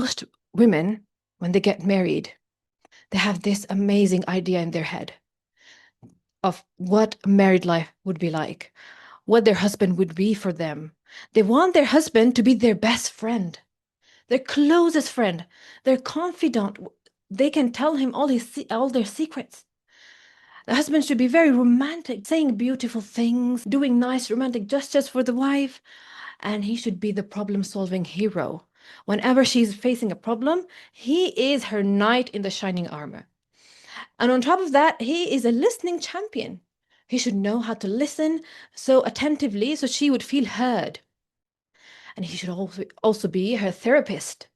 Most women, when they get married, they have this amazing idea in their head of what married life would be like, what their husband would be for them. They want their husband to be their best friend, their closest friend, their confidant. They can tell him all their secrets. The husband should be very romantic, saying beautiful things, doing nice romantic gestures for the wife, and he should be the problem-solving hero. Whenever she's facing a problem, he is her knight in the shining armor. And on top of that, he is a listening champion. He should know how to listen so attentively so she would feel heard. And he should also be her therapist.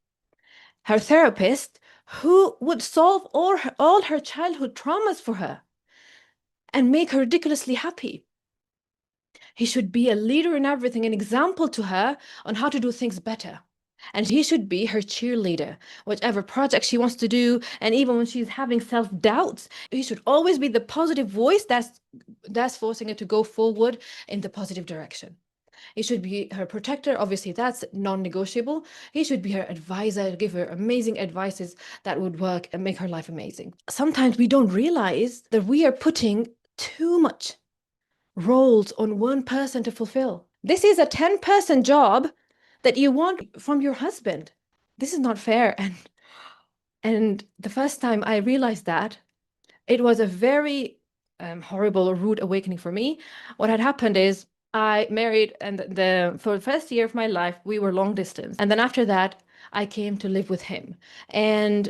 Her therapist who would solve all her childhood traumas for her and make her ridiculously happy. He should be a leader in everything, an example to her on how to do things better. And he should be her cheerleader, whatever project she wants to do. And even when she's having self-doubts, he should always be the positive voice that's forcing her to go forward in the positive direction. He should be her protector. Obviously, that's non-negotiable. He should be her advisor, give her amazing advices that would work and make her life amazing. Sometimes we don't realize that we are putting too much roles on one person to fulfill. This is a 10-person job that you want from your husband. This is not fair. And the first time I realized that, it was a very horrible or rude awakening for me. What had happened is I married, and for the first year of my life, we were long distance. And then after that, I came to live with him. And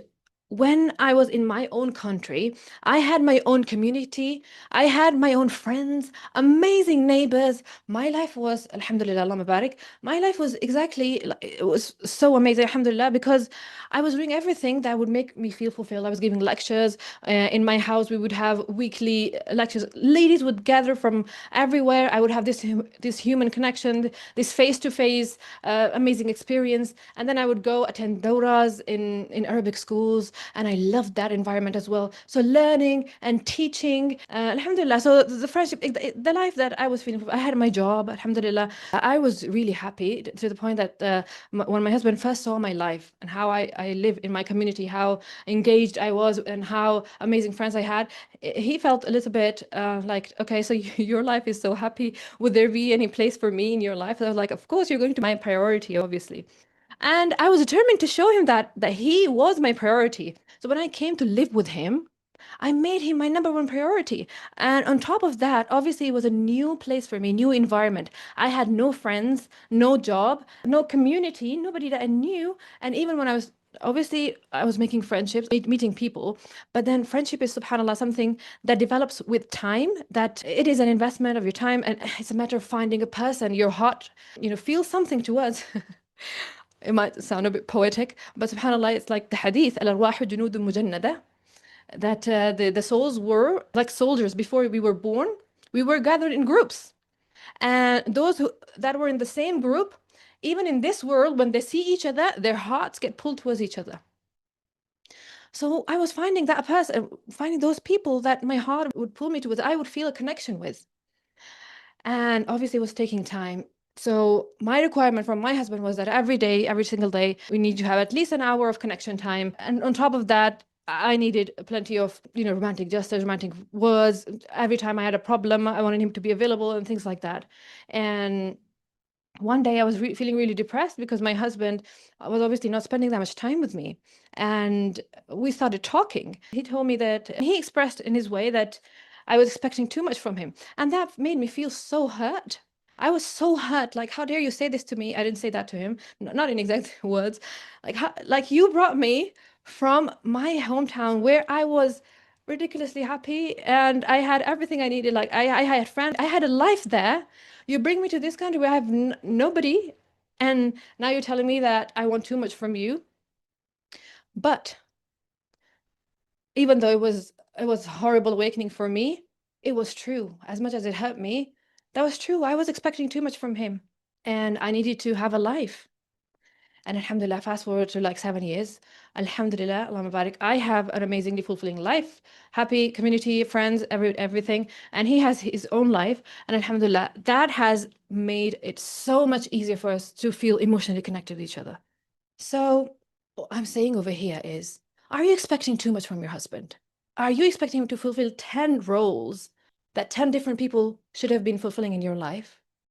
when I was in my own country, I had my own community, I had my own friends, amazing neighbors. My life was, alhamdulillah, Allah Mubarak, my life was it was so amazing, alhamdulillah, because I was doing everything that would make me feel fulfilled. I was giving lectures. In my house, we would have weekly lectures. Ladies would gather from everywhere. I would have this human connection, this face-to-face amazing experience. And then I would go attend dawras in Arabic schools, and I loved that environment as well. So learning and teaching, alhamdulillah. So the friendship, the life that I was feeling, I had my job, alhamdulillah. I was really happy to the point that when my husband first saw my life and how I live in my community, how engaged I was and how amazing friends I had, he felt a little bit like, okay, so your life is so happy. Would there be any place for me in your life? And I was like, of course, you're going to be my priority, obviously. And I was determined to show him that he was my priority. So when I came to live with him, I made him my number one priority. And on top of that, obviously, it was a new place for me, new environment. I had no friends, no job, no community, nobody that I knew. And even when obviously, I was making friendships, meeting people, but then friendship is, subhanAllah, something that develops with time, that it is an investment of your time. And it's a matter of finding a person, your heart, feels something towards. It might sound a bit poetic, but subhanAllah, it's like the hadith, al-arwahu junudun mujannada, that the souls were like soldiers before we were born. We were gathered in groups. And those that were in the same group, even in this world, when they see each other, their hearts get pulled towards each other. So I was finding that person, finding those people that my heart would pull me towards, I would feel a connection with. And obviously, it was taking time. So my requirement from my husband was that every day, every single day, we need to have at least an hour of connection time. And on top of that, I needed plenty of, romantic gestures, romantic words. Every time I had a problem, I wanted him to be available and things like that. And one day I was feeling really depressed because my husband was obviously not spending that much time with me. And we started talking. He told me that he expressed in his way that I was expecting too much from him. And that made me feel so hurt. I was so hurt. Like, how dare you say this to me? I didn't say that to him, not in exact words. Like you brought me from my hometown where I was ridiculously happy and I had everything I needed. Like I had friends, I had a life there. You bring me to this country where I have nobody, and now you're telling me that I want too much from you. But even though it was a horrible awakening for me, it was true. As much as it hurt me, that was true. I was expecting too much from him, and I needed to have a life. And alhamdulillah, fast forward to like 7 years, alhamdulillah, Allah Mubarak, I have an amazingly fulfilling life, happy community, friends, everything. And he has his own life. And alhamdulillah, that has made it so much easier for us to feel emotionally connected with each other. So what I'm saying over here is, are you expecting too much from your husband? Are you expecting him to fulfill 10 roles that 10 different people should have been fulfilling in your life?